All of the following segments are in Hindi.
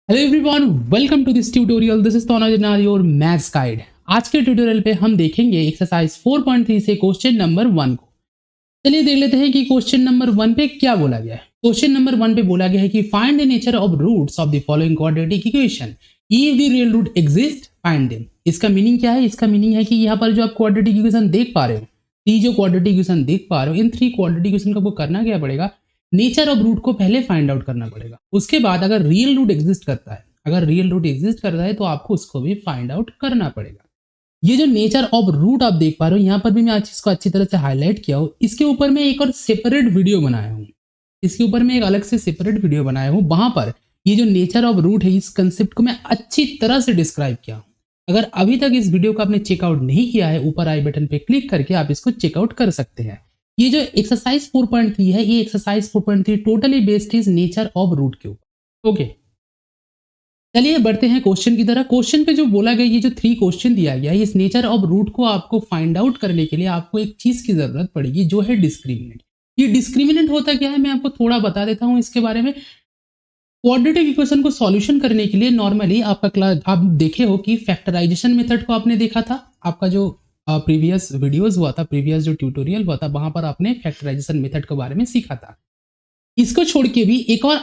Hello everyone, welcome to this tutorial. This is Tonaj your maths guide. आज के ट्यूटोरियल पे हम देखेंगे एक्सरसाइज 4.3 से क्वेश्चन नंबर 1 को। चलिए देख लेते हैं कि क्वेश्चन नंबर 1 पे क्या बोला गया है। क्वेश्चन नंबर 1 पे बोला गया है कि find the nature of roots of the following quadratic equation, if the real root exist find them. इसका मीनिंग क्या है? इसका मीनिंग है कि यहाँ पर जो आप क्वाड्रेटिक इक्वेशन देख पा रहे हो, जो क्वाड्रेटिक इक्वेशन देख पा रहे हो, इन 3 क्वाड्रेटिक इक्वेशन को आपको करना क्या पड़ेगा? नेचर ऑफ रूट को पहले फाइंड आउट करना पड़ेगा। उसके बाद अगर रियल रूट एग्जिस्ट करता है, तो आपको उसको भी फाइंड आउट करना पड़ेगा। ये जो नेचर ऑफ रूट आप देख पा रहे हो, यहाँ पर भी मैं आज इसको अच्छी तरह से हाईलाइट किया हूँ। इसके ऊपर मैं एक और सेपरेट वीडियो बनाया हूँ, वहां पर ये जो नेचर ऑफ रूट है, इस कंसेप्ट को मैं अच्छी तरह से डिस्क्राइब किया हूँ। अगर अभी तक इस वीडियो को आपने चेकआउट नहीं किया है, ऊपर आई बटन पे क्लिक करके आप इसको चेकआउट कर सकते हैं। ये जो एक्सरसाइज 4.3 है, ये exercise 4.3 totally based is nature of root के ऊपर। ओके, चलिए बढ़ते हैं क्वेश्चन की तरह। क्वेश्चन पे जो बोला गया, ये जो 3 क्वेश्चन दिया गया है, इस नेचर ऑफ रूट को आपको फाइंड आउट करने के लिए आपको एक चीज की जरूरत पड़ेगी, जो है डिस्क्रिमिनेंट। ये डिस्क्रिमिनेंट होता क्या है, मैं आपको थोड़ा बता देता हूं इसके बारे में। क्वाड्रेटिक इक्वेशन को सॉल्यूशन करने के लिए नॉर्मली आपका क्लास आप देखे हो कि फैक्टराइजेशन मेथड को आपने देखा था। आपका जो प्रीवियस वीडियोस हुआ था, प्रीवियस जो ट्यूटोरियल हुआ था, वहां पर आपने फैक्टराइजेशन मेथड के बारे में सीखा था। इसको छोड़ के भी एक और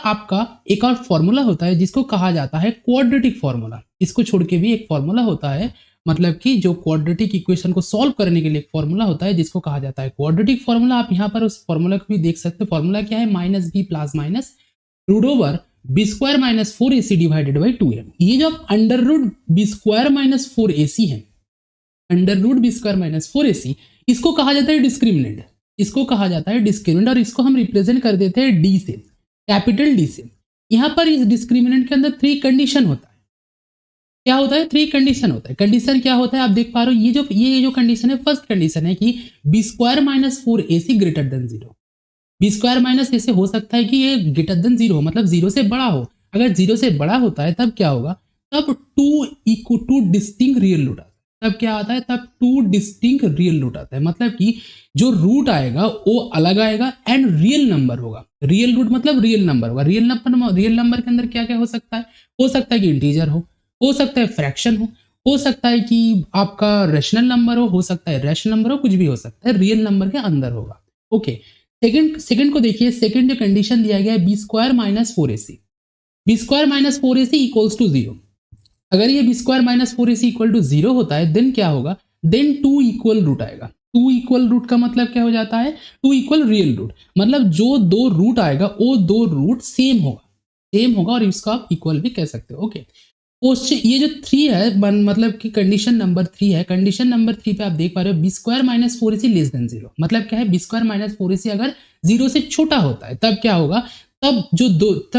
फॉर्मूला होता है जिसको कहा जाता है क्वाड्रेटिक फॉर्मूला। इसको छोड़ के भी एक फॉर्मूला होता है, मतलब कि जो क्वाड्रेटिक इक्वेशन को सॉल्व करने के लिए एक फॉर्मूला होता है जिसको कहा जाता है क्वाड्रेटिक फॉर्मूला। आप यहाँ पर उस फॉर्मूला को भी देख सकते हो। फॉर्मूला क्या है? Minus b plus minus root over b square minus 4ac divided by 2m। ये जो under root b square minus 4ac है, under root b square minus 4ac, इसको कहा जाता है डिस्क्रिमिनेंट। और इसको हम रिप्रेजेंट कर देते हैं डी से, कैपिटल डी से। यहां पर इस डिस्क्रिमिनेंट के अंदर 3 कंडीशन होता है। क्या होता है? 3 कंडीशन होता है। कंडीशन क्या होता है आप देख पा रहे हो। ये जो कंडीशन है, फर्स्ट कंडीशन है कि b square minus 4ac greater than 0। B square minus ऐसे हो सकता है कि ये ग्रेटर देन 0 हो, मतलब 0 से बड़ा हो। अगर 0 से बड़ा होता है तब क्या होगा? तब 2 डिस्टिंक्ट रियल रूट आता है। तब क्या आता है? तब 2 डिस्टिंक्ट रियल रूट आता है। मतलब कि जो रूट आएगा वो अलग आएगा एंड रियल नंबर होगा। रियल रूट मतलब रियल नंबर होगा। रियल नंबर के अंदर क्या क्या हो सकता है? हो सकता है कि इंटीजर हो सकता है फ्रैक्शन हो सकता है कि आपका रेशनल नंबर हो सकता है रैशनल नंबर हो, कुछ भी हो सकता है, रियल नंबर के अंदर होगा। ओके, सेकंड को देखिए। सेकंड जो कंडीशन दिया गया है, b square minus 4ac, b square minus 4ac equals to 0। अगर ये b square minus 4ac equal to 0 होता है, देन क्या होगा? देन 2 इक्वल रूट आएगा। 2 इक्वल रूट का मतलब क्या हो जाता है? 2 इक्वल रियल रूट, मतलब जो 2 रूट आएगा वो 2 रूट सेम होगा और इसको आप इक्वल भी कह सकते हो। ओके, क्वेश्चन ये जो 3 है, मतलब कि कंडीशन नंबर 3 है। कंडीशन नंबर 3 पे आप देख पा रहे हो b square minus 4ac less than 0। मतलब क्या है? बी स्क्वायर माइनस 4ac अगर 0 से छोटा होता है तब क्या होगा? तब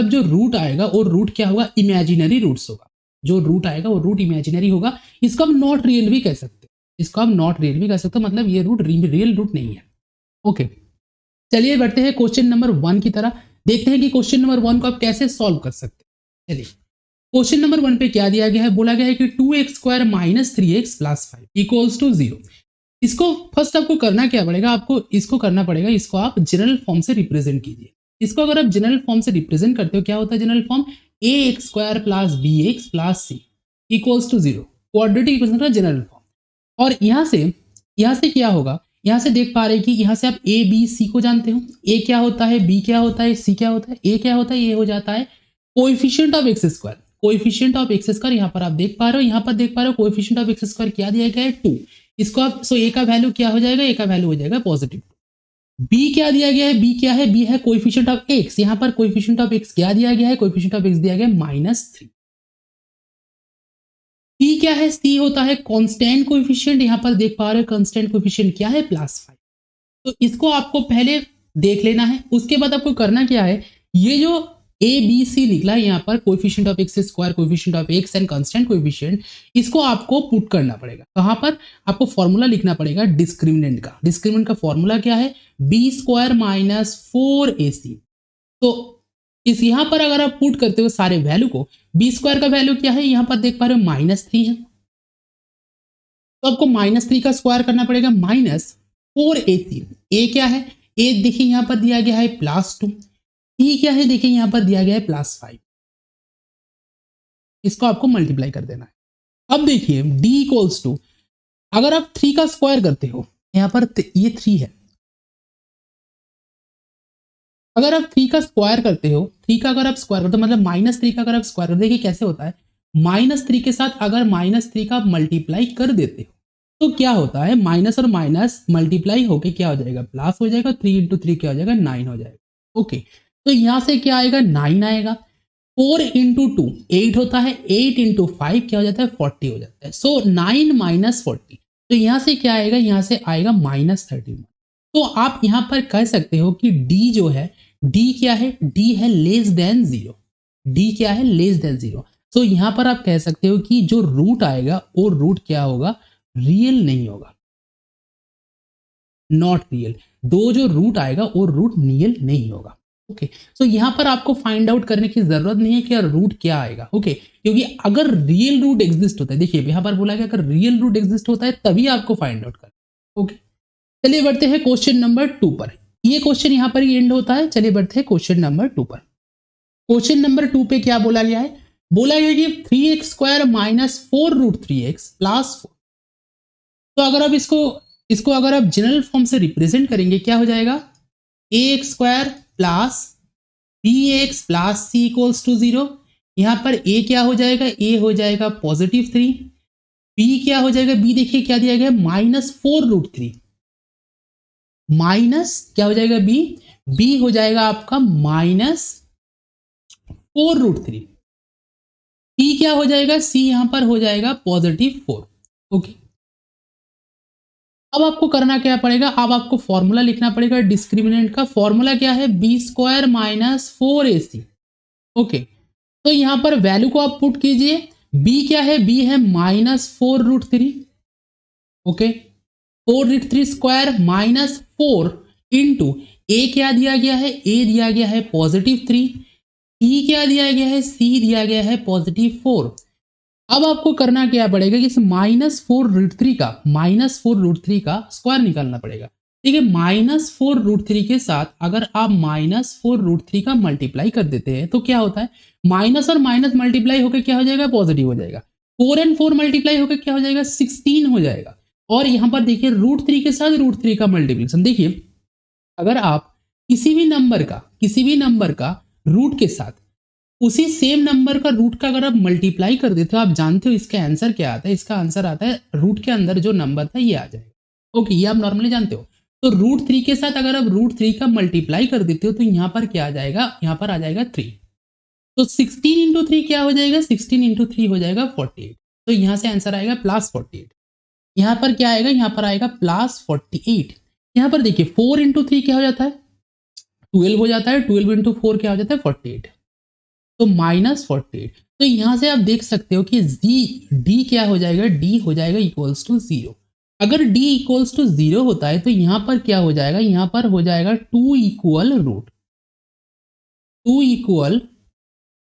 जो रूट आएगा वो रूट क्या होगा? इमेजिनरी रूट्स होगा। जो रूट आएगा वो रूट इमेजिनरी होगा। इसको हम नॉट रियल भी कह सकते हो। मतलब ये रूट रियल रूट नहीं है। ओके, चलिए बढ़ते हैं क्वेश्चन नंबर 1 की तरह। देखते हैं कि क्वेश्चन नंबर 1 को आप कैसे सॉल्व कर सकते हैं। चलिए, क्वेश्चन नंबर 1 पे क्या दिया गया है? बोला गया है कि 2x square minus 3x plus 5 equals to 0। इसको फर्स्ट आपको करना क्या पड़ेगा? इसको आप जनरल फॉर्म से रिप्रेजेंट कीजिए। इसको अगर आप जनरल फॉर्म से रिप्रेजेंट करते हो, क्या होता है general form? ax square plus bx plus c equals to 0। Quadratic equation का जनरल फॉर्म। और यहां से क्या होगा? यहां से देख पा रहे हैं कि यहां से आप a b c को जानते हो। a क्या होता है, b क्या होता है, c क्या होता है। a क्या होता है? ये हो जाता है coefficient of x square. Coefficient of x square यहां पर आप देख पा रहे हो। कोएफिशिएंट ऑफ एक्स स्क्वायर क्या दिया गया है? 2। इसको आप a का वैल्यू क्या हो जाएगा? a का वैल्यू हो जाएगा पॉजिटिव। b क्या दिया गया है? b क्या है? b है कोएफिशिएंट ऑफ x। यहां पर कोएफिशिएंट ऑफ x क्या दिया गया है? कोएफिशिएंट ऑफ x दिया गया है -3। c क्या है? c होता है कांस्टेंट कोएफिशिएंट। यहां पर देख पा रहे हो कांस्टेंट कोएफिशिएंट क्या है? +5। तो इसको आपको पहले देख लेना है। उसके बाद आपको करना क्या है? ये जो a b c निकला है यहाँ पर, coefficient of x square, coefficient of x and constant coefficient, इसको आपको पुट करना पड़ेगा। कहां पर? आपको फॉर्मूला लिखना पड़ेगा डिस्क्रिमिनेंट का। डिस्क्रिमिनेंट का फॉर्मूला क्या है? B square minus 4ac। तो इस यहां पर अगर आप पुट करते हो सारे वैल्यू को, बी स्क्वायर का वैल्यू क्या है? यहां पर देख पा रहे हो -3 है, तो आपको -3 का स्क्वायर करना पड़ेगा। -4ac, a क्या है? ए देखिए यहाँ पर दिया गया है +2, टी क्या है देखिए यहाँ पर दिया गया है +5। इसको आपको मल्टीप्लाई कर देना है। अब देखिए d इक्वल्स टू, अगर आप 3 का स्क्वायर करते हो, यहाँ पर ये 3 है, अगर आप 3 का स्क्वायर करते हो, 3 का अगर आप स्क्वायर करते हो मतलब -3 का अगर आप स्क्वायर करते हो, देखिए कैसे होता है, -3 के साथ अगर -3 का मल्टीप्लाई कर देते हो तो क्या होता है, माइनस और माइनस मल्टीप्लाई होके क्या हो जाएगा, प्लस हो जाएगा, 3 इंटू 3 क्या हो जाएगा, 9 हो जाएगा। ओके, तो यहाँ से क्या आएगा, 9 आएगा। 4 इंटू 2 8 होता है, 8 इंटू 5 क्या हो जाता है, 40 हो जाता है। सो 9 माइनस 40, तो यहाँ से क्या आएगा, यहाँ से आएगा -31। तो आप यहाँ पर कह सकते हो कि d जो है, d क्या है, d है लेस देन 0, d क्या है, लेस देन 0। तो यहाँ पर आप कह सकते हो कि जो रूट आएगा वो रूट क्या होगा, रियल नहीं होगा, नॉट रियल। दो जो रूट आएगा वो रूट रियल नहीं होगा। ओके, सो यहाँ पर आपको फाइंड आउट करने की जरूरत नहीं है कि रूट क्या आएगा। ओके, क्योंकि अगर रियल रूट एग्जिस्ट होता है, देखिए यहाँ पर बोला गया अगर रियल रूट एग्जिस्ट होता है तभी आपको फाइंड आउट करना। ओके, चलिए बढ़ते हैं क्वेश्चन नंबर 2 पर। ये क्वेश्चन यहाँ पर ही एंड होता है। चलिए बढ़ते हैं क्वेश्चन नंबर 2 पर। क्वेश्चन नंबर 2 पे क्या बोला गया है, बोला गया कि 3x² माइनस 4√3x प्लस 4। तो अगर आप इसको इसको अगर आप जनरल फॉर्म से रिप्रेजेंट करेंगे क्या हो जाएगा, ax² plus bx plus c equals to 0। यहाँ पर a क्या हो जाएगा, a हो जाएगा +3, b क्या हो जाएगा, b देखिए क्या दिया गया, -4√3, माइनस क्या हो जाएगा, b हो जाएगा आपका -4√3, c क्या हो जाएगा, c यहां पर हो जाएगा +4। ओके, अब आपको करना क्या पड़ेगा, अब आपको फॉर्मूला लिखना पड़ेगा। डिस्क्रिमिनेंट का फॉर्मूला क्या है, b² माइनस 4ac। ओके, तो यहां पर वैल्यू को आप पुट कीजिए। b क्या है, b है -4√3। ओके, 4√3² माइनस 4 इंटू ए क्या दिया गया है, ए दिया गया है +3, ई क्या दिया गया है, सी दिया गया है +4। अब आपको करना क्या पड़ेगा कि इस -4√3 का स्क्वायर निकालना पड़ेगा। ठीक है, -4√3 के साथ अगर आप -4√3 का मल्टीप्लाई कर देते हैं तो क्या होता है, माइनस और माइनस मल्टीप्लाई होकर क्या हो जाएगा, पॉजिटिव हो जाएगा। 4 एंड 4 मल्टीप्लाई होकर क्या हो जाएगा, 16 हो जाएगा। और यहां पर देखिए √3 के साथ √3 का मल्टीप्लिकेशन, देखिए अगर आप किसी भी नंबर का रूट के साथ उसी सेम नंबर का रूट का अगर आप मल्टीप्लाई कर देते हो, आप जानते हो इसका आंसर क्या आता है, इसका आंसर आता है रूट के अंदर जो नंबर था ये आ जाएगा। ओके, ये आप नॉर्मली जानते हो। तो √3 के साथ अगर आप √3 का मल्टीप्लाई कर देते हो तो यहाँ पर क्या आ जाएगा, यहाँ पर आ जाएगा 3। तो 16 इंटू 3 क्या हो जाएगा, 16 इंटू 3 हो जाएगा 48। तो यहाँ से आंसर आएगा +48। यहाँ पर क्या आएगा, यहाँ पर आएगा +48। यहाँ पर देखिए 4 इंटू 3 क्या हो जाता है, 12 हो जाता है, 12 इंटू 4 क्या हो जाता है, 48। तो -48। तो यहां से आप देख सकते हो कि d क्या हो जाएगा, d हो जाएगा इक्वल्स टू 0। अगर d इक्वल्स टू 0 होता है तो यहां पर क्या हो जाएगा, यहां पर हो जाएगा 2 इक्वल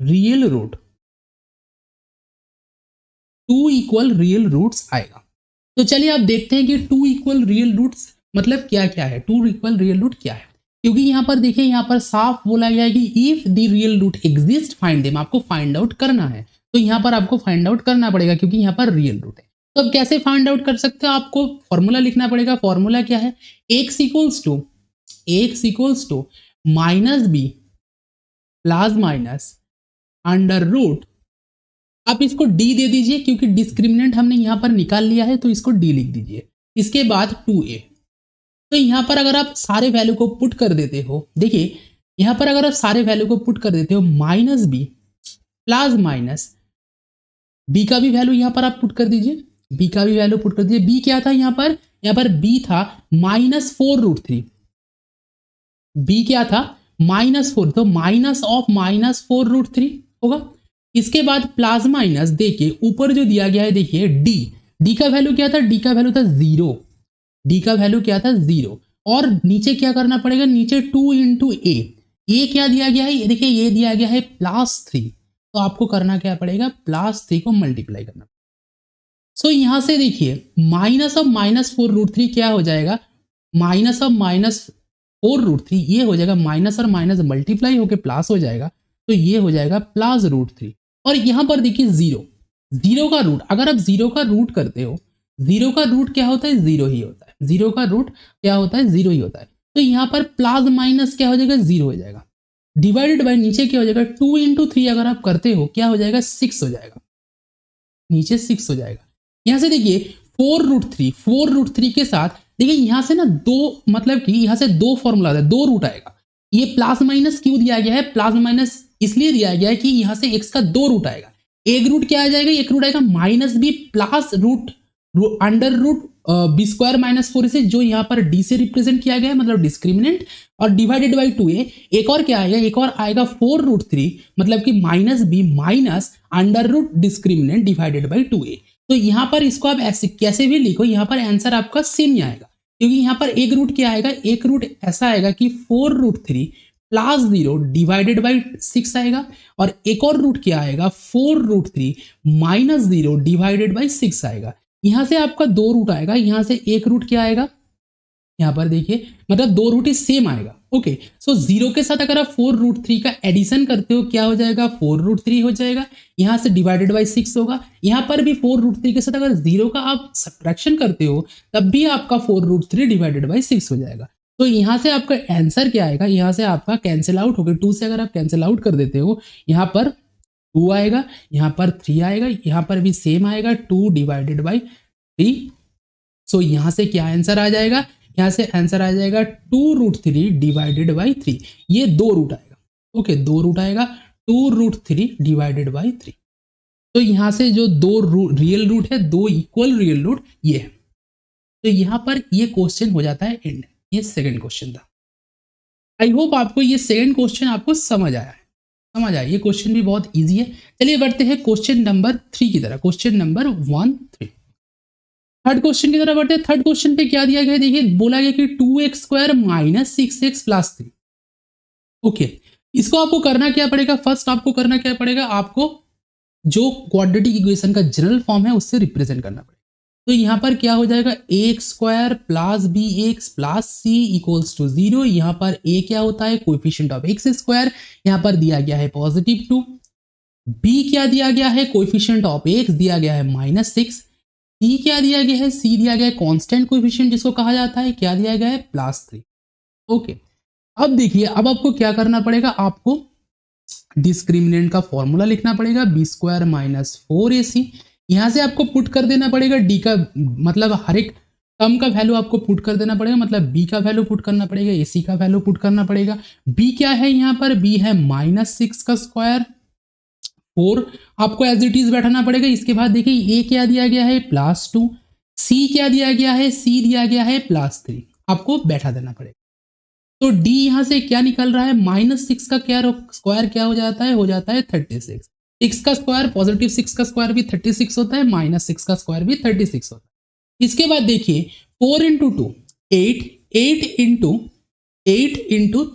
रियल रूट्स आएगा। तो चलिए आप देखते हैं कि 2 इक्वल रियल रूट्स मतलब क्या क्या है, 2 इक्वल रियल रूट क्या है। क्योंकि यहाँ पर देखिए यहाँ पर साफ बोला गया है कि if the real root exist find them, आपको फाइंड आउट करना है। तो यहाँ पर आपको फाइंड आउट करना पड़ेगा क्योंकि यहाँ पर रियल रूट है। तो अब कैसे फाइंड आउट कर सकते हो, आपको फॉर्मूला लिखना पड़ेगा। फॉर्मूला क्या है, x equals to minus b plus minus under root, आप इसको d दे दीजिए क्योंकि डिस्क्रिमिनेंट हमने यहाँ पर निकाल लिया है तो इसको d लिख दीजिए। इसके बाद 2a। तो यहाँ पर अगर आप सारे वैल्यू को पुट कर देते हो, देखिए यहाँ पर अगर आप सारे वैल्यू को पुट कर देते हो, -b प्लस माइनस b का भी वैल्यू यहाँ पर आप पुट कर दीजिए, b का भी वैल्यू पुट कर दीजिए। b क्या था यहाँ पर b था -4√3, b क्या था -4, तो माइनस ऑफ -4√3 होगा। इसके बाद प्लस माइनस देखिए ऊपर जो दिया गया है, देखिए d का वैल्यू क्या था, d का वैल्यू था 0, d का वैल्यू क्या था 0। और नीचे क्या करना पड़ेगा, नीचे 2 इंटू ए क्या दिया गया है, ये देखिए ये दिया गया है +3। तो आपको करना क्या पड़ेगा, +3 को मल्टीप्लाई करना। सो यहां से देखिए माइनस ऑफ -4√3 क्या हो जाएगा, 4√3, ये हो जाएगा माइनस और माइनस मल्टीप्लाई होके प्लस हो जाएगा, तो ये हो जाएगा +√3। और यहाँ पर देखिए जीरो का रूट, अगर आप जीरो का रूट करते हो, जीरो का रूट क्या होता है, जीरो ही होता है। जीरो का रूट क्या होता है, जीरो ही होता है। तो यहाँ पर प्लस माइनस क्या हो जाएगा, जीरो हो जाएगा, डिवाइडेड बाय नीचे क्या हो जाएगा, 2 × 3 अगर आप करते हो क्या हो जाएगा, 6 हो जाएगा, नीचे 6 हो जाएगा। यहाँ से देखिए 4√3 के साथ देखिए यहाँ से ना दो, मतलब कि यहाँ से दो फॉर्मूला है, दो रूट आएगा। ये प्लस माइनस क्यों दिया गया है, प्लस माइनस इसलिए दिया गया है कि यहाँ से x का दो रूट आएगा। एक रूट क्या आ जाएगा, एक रूट आएगा minus b plus root under root b² - 4 से, जो यहाँ पर d से रिप्रेजेंट किया गया है, मतलब डिस्क्रिमिनेंट, और डिवाइडेड बाई 2a। एक और क्या आएगा, एक और आएगा 4√3, मतलब कि minus b minus under root discriminant divided by 2a। तो यहाँ पर इसको आप ऐसे कैसे भी लिखो, यहाँ पर आंसर आपका सेम ही आएगा, क्योंकि यहाँ पर एक रूट क्या आएगा, एक रूट ऐसा आएगा कि 4√3 + 0 डिवाइडेड बाई 6 आएगा, और एक और रूट क्या आएगा, 4√3 - 0 डिवाइडेड बाई 6 आएगा। यहाँ से आपका दो रूट आएगा, यहाँ से एक रूट क्या आएगा, यहाँ पर देखिए, मतलब दो रूट ही सेम आएगा। ओके, सो जीरो के साथ अगर आप 4√3 का एडिशन करते हो क्या हो जाएगा, 4√3 हो जाएगा, यहाँ से डिवाइडेड बाई 6 होगा। यहाँ पर भी 4√3 के साथ अगर जीरो का आप सब्ट्रैक्शन करते हो तब भी आपका 4√3 डिवाइडेड बाई 6 हो जाएगा। तो यहाँ से आपका आंसर क्या आएगा, यहाँ से आपका कैंसिल आउट हो गया, 2 से अगर आप कैंसिल आउट कर देते हो, यहाँ पर 2 आएगा, यहाँ पर 3 आएगा, यहाँ पर भी सेम आएगा, 2 डिवाइडेड बाई 3। सो यहाँ से क्या आंसर आ जाएगा, यहाँ से आंसर आ जाएगा 2√3 डिवाइडेड बाई 3। ये दो रूट आएगा, ओके, दो रूट आएगा, 2√3 डिवाइडेड बाई 3। तो यहाँ से जो दो रियल रूट है, दो इक्वल रियल रूट ये है। तो यहाँ पर ये क्वेश्चन हो जाता है एंड। ये सेकंड क्वेश्चन था। आई होप आपको ये सेकंड क्वेश्चन आपको समझ आया है, समझ आया। ये क्वेश्चन भी बहुत ईजी है। चलिए बढ़ते हैं क्वेश्चन नंबर 3 की तरह, क्वेश्चन नंबर 1-3। थर्ड क्वेश्चन की तरफ बढ़ते हैं। थर्ड क्वेश्चन पे क्या दिया गया है, देखिए बोला गया कि 2x² - 6x + 3। ओके, इसको आपको करना क्या पड़ेगा, फर्स्ट आपको करना क्या पड़ेगा, आपको जो क्वाड्रेटिक इक्वेशन का जनरल फॉर्म है उससे रिप्रेजेंट करना पड़ेगा। तो यहाँ पर क्या हो जाएगा, a² + bx + c = 0। यहाँ पर a क्या होता है, कोएफिशिएंट ऑफ x², यहाँ पर दिया गया है +2। b क्या दिया गया है, कोएफिशिएंट ऑफ x दिया गया है -6। C क्या दिया गया है, C दिया गया है कांस्टेंट कोएफिशिएंट जिसको कहा जाता है, क्या दिया गया है, +3। ओके, अब देखिए, अब आपको क्या करना पड़ेगा, आपको डिस्क्रिमिनेंट का फॉर्मूला लिखना पड़ेगा, b² - 4ac। यहाँ से आपको पुट कर देना पड़ेगा d का, मतलब हर एक टर्म का वैल्यू आपको पुट कर देना पड़ेगा, मतलब b का वैल्यू पुट करना पड़ेगा, ac का वैल्यू पुट करना पड़ेगा। b क्या है, यहाँ पर b है -6 का स्क्वायर, 4 आपको एज इट इज बैठाना पड़ेगा। इसके बाद देखिए a क्या दिया गया है, +2। c क्या दिया गया है, c दिया गया है +3, आपको बैठा देना पड़ेगा। तो d यहाँ से क्या निकल रहा है, -6 का क्या स्क्वायर क्या हो जाता है 36। 6 का स्क्वायर, पॉजिटिव 6 का स्क्वायर भी 36 होता है, -6 का स्क्वायर भी 36 होता है। इसके बाद देखिए 4 × 2 8, 8 ×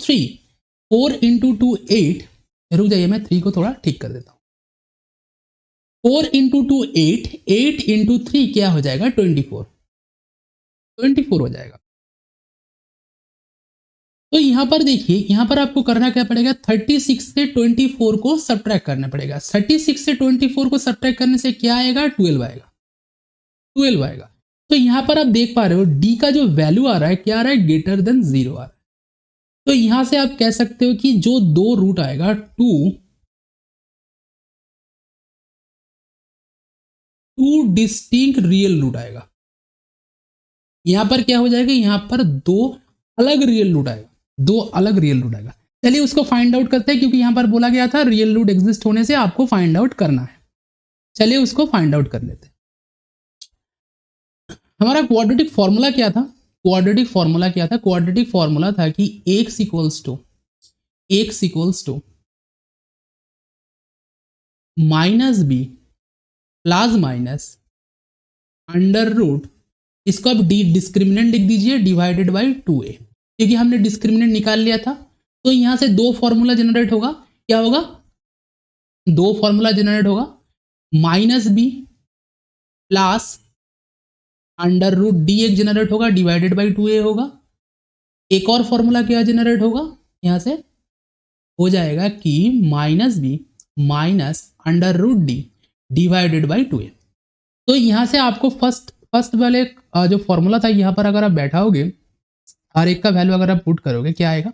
3, 4 × 2 8। रुक जाइए, मैं 3 को थोड़ा ठीक कर देता हूँ। 4 × 2 8, 8 × 3 क्या हो जाएगा, 24 हो जाएगा। तो यहाँ पर देखिए, यहाँ पर आपको करना क्या पड़ेगा, 36 से 24 को सब्ट्रैक्ट करना पड़ेगा। 36 से 24 को सब्ट्रैक्ट करने से क्या आएगा, 12 आएगा, 12 आएगा। तो यहाँ पर आप देख पा रहे हो d का जो वैल्यू आ रहा है, क्या आ रहा है, >0 आ रहा है। तो यहाँ से आप कह सकते हो कि जो दो रूट आएगा, 2 डिस्टिंक्ट रियल रूट आएगा। यहाँ पर क्या हो जाएगा, यहाँ पर दो अलग रियल रूट आएगा, दो अलग रियल रूट आएगा। चलिए उसको फाइंड आउट करते हैं, क्योंकि यहाँ पर बोला गया था रियल रूट एग्जिस्ट होने से आपको फाइंड आउट करना है। चलिए उसको फाइंड आउट कर लेते हैं। हमारा क्वाड्रेटिक फॉर्मूला क्या था, क्वाड्रेटिक फॉर्मूला क्या था, क्वाड्रेटिक फॉर्मूला था कि x = -b ± अंडर रूट, इसको आप डिस्क्रिमिनेंट लिख दीजिए, डिवाइडेड बाई 2a, क्योंकि हमने डिस्क्रिमिनेंट निकाल लिया था। तो यहाँ से दो फॉर्मूला जनरेट होगा, क्या होगा, दो फॉर्मूला जनरेट होगा, -b + अंडर रूट d एक जनरेट होगा, डिवाइडेड बाई 2a होगा, एक और फॉर्मूला क्या जनरेट होगा यहाँ से, हो जाएगा कि -b minus under root D divided by 2a। तो यहाँ से आपको फर्स्ट वाले जो फॉर्मूला था यहाँ पर अगर आप बैठाओगे हर एक का वैल्यू अगर आप पुट करोगे क्या आएगा,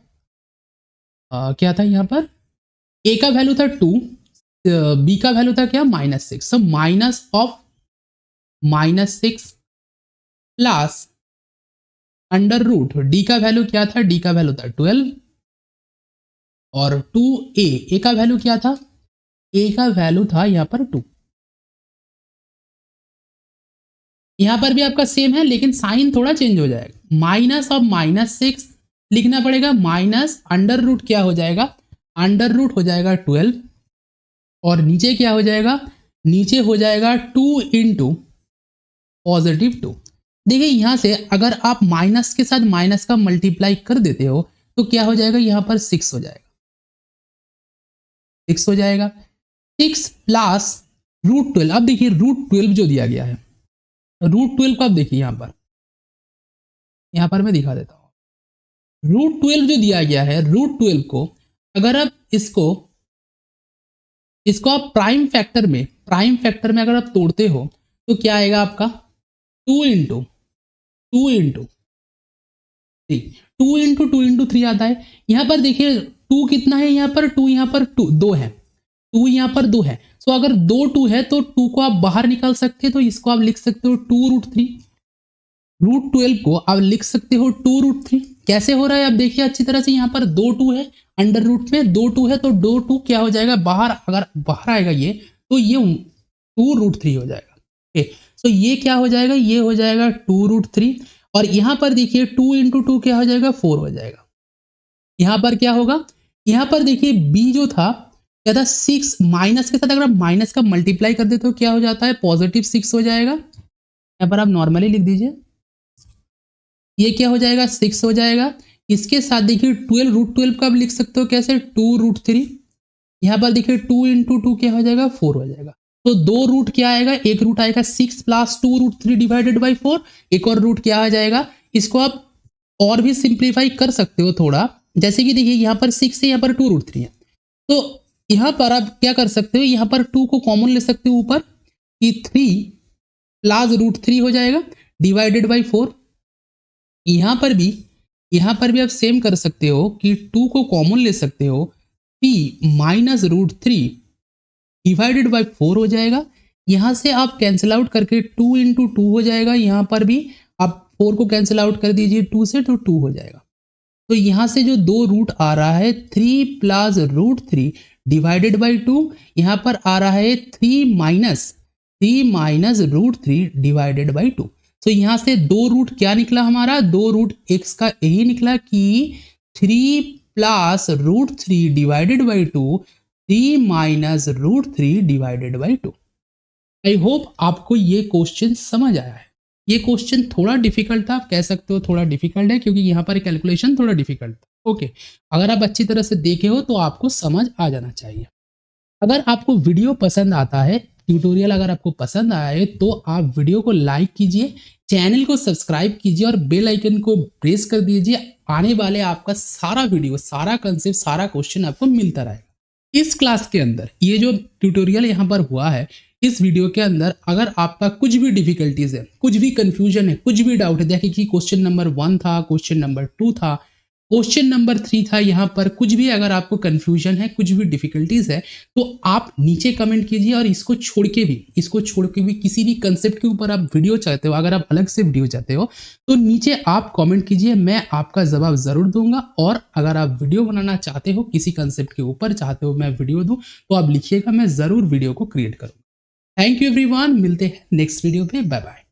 क्या था यहाँ पर, a का वैल्यू था 2, b का वैल्यू था क्या -6, so minus of -6 plus under root D का वैल्यू क्या था, डी का वैल्यू था 12 और 2a, a का वैल्यू क्या था, a का वैल्यू था यहाँ पर 2। यहाँ पर भी आपका सेम है लेकिन साइन थोड़ा चेंज हो जाएगा, माइनस ऑफ -6 लिखना पड़ेगा, माइनस अंडर रूट क्या हो जाएगा, अंडर रूट हो जाएगा 12 और नीचे क्या हो जाएगा, नीचे हो जाएगा 2 इंटू +2। देखिए यहाँ से अगर आप माइनस के साथ माइनस का मल्टीप्लाई कर देते हो तो क्या हो जाएगा, यहाँ पर 6 हो जाएगा, 6 हो जाएगा, 6 प्लस √12। अब देखिए √12 जो दिया गया है, √12 को आप देखिए यहाँ पर मैं दिखा देता हूँ। √12 जो दिया गया है, √12 को अगर आप इसको आप प्राइम फैक्टर में अगर आप तोड़ते हो तो क्या आएगा आपका 2 इंटू 3 आता है। यहाँ पर देखिए 2 कितना है, यहाँ पर 2, यहाँ पर 2 है, 2 यहाँ पर 2 है। सो अगर 2 2 है तो 2 को आप बाहर निकाल सकते हैं, तो इसको आप लिख सकते हो 2√3। √12 को आप लिख सकते हो 2√3। कैसे हो रहा है आप देखिए अच्छी तरह से, यहाँ पर 2 2 है, अंडर रूट में 2 2 है तो 2 2 क्या हो जाएगा बाहर, अगर बाहर आएगा ये तो ये 2√3 हो जाएगा। ओके, सो ये क्या हो जाएगा, ये हो जाएगा 2√3 और यहाँ पर देखिए 2 इंटू 2 क्या हो जाएगा 4 हो जाएगा। यहाँ पर क्या होगा, यहाँ पर देखिए b जो था क्या था 6, माइनस के साथ अगर आप माइनस का मल्टीप्लाई कर देते हो क्या हो जाता है, +6 हो जाएगा। यहाँ पर आप नॉर्मली लिख दीजिए, ये क्या हो जाएगा 6 हो जाएगा। इसके साथ देखिए 12 का आप लिख सकते हो कैसे, 2√3। यहाँ पर देखिए 2 इंटू 2 क्या हो जाएगा 4 हो जाएगा। तो 2 रूट क्या आएगा, एक रूट आएगा 6 प्लस 2√3 डिवाइडेड बाई 4, एक और रूट क्या आ जाएगा। इसको आप और भी सिंप्लीफाई कर सकते हो थोड़ा, जैसे कि देखिए यहाँ पर 6 है, यहाँ पर 2√3 है, तो यहाँ पर आप क्या कर सकते हो, यहाँ पर 2 को कॉमन ले सकते हो ऊपर कि 3 प्लस √3 हो जाएगा डिवाइडेड बाई 4। यहाँ पर भी आप सेम कर सकते हो कि 2 को कॉमन ले सकते हो, p माइनस √3 डिवाइडेड बाई 4 हो जाएगा। यहाँ से आप कैंसिल आउट करके 2 इंटू 2 हो जाएगा, यहाँ पर भी आप 4 को कैंसिल आउट कर दीजिए 2 से तो 2 हो जाएगा। तो यहाँ से जो 2 रूट आ रहा है 3 प्लस √3 डिवाइडेड बाई 2, यहाँ पर आ रहा है 3 माइनस √3 डिवाइडेड बाई 2। तो यहाँ से 2 रूट क्या निकला हमारा, 2 रूट x का यही निकला कि 3 plus √3 divided by 2, 3 minus √3 divided by 2। I hope आपको ये क्वेश्चन समझ आया है। ये क्वेश्चन थोड़ा डिफिकल्ट था, आप कह सकते हो थोड़ा डिफिकल्ट है क्योंकि यहाँ पर कैलकुलेशन थोड़ा डिफिकल्ट था। ओके, अगर आप अच्छी तरह से देखे हो तो आपको समझ आ जाना चाहिए। अगर आपको वीडियो पसंद आता है, ट्यूटोरियल अगर आपको पसंद आया है तो आप वीडियो को लाइक कीजिए, चैनल को सब्सक्राइब कीजिए और बेल आइकन को प्रेस कर दीजिए। आने वाले आपका सारा वीडियो, सारा कंसेप्ट, सारा क्वेश्चन आपको मिलता रहेगा। इस क्लास के अंदर ये जो ट्यूटोरियल यहाँ पर हुआ है, इस वीडियो के अंदर अगर आपका कुछ भी डिफिकल्टीज है, कुछ भी कंफ्यूजन है, कुछ भी डाउट है, देखिए कि क्वेश्चन नंबर 1 था, क्वेश्चन नंबर 2 था, क्वेश्चन नंबर 3 था, यहाँ पर कुछ भी अगर आपको कंफ्यूजन है, कुछ भी डिफिकल्टीज है तो आप नीचे कमेंट कीजिए। और इसको छोड़ के भी किसी भी कंसेप्ट के ऊपर आप वीडियो चाहते हो, अगर आप अलग से वीडियो चाहते हो तो नीचे आप कमेंट कीजिए, मैं आपका जवाब जरूर दूंगा। और अगर आप वीडियो बनाना चाहते हो, किसी कंसेप्ट के ऊपर चाहते हो मैं वीडियो दूं, तो आप लिखिएगा, मैं जरूर वीडियो को क्रिएट करूंगा। थैंक यू एवरीवन, मिलते हैं नेक्स्ट वीडियो पे, बाय बाय।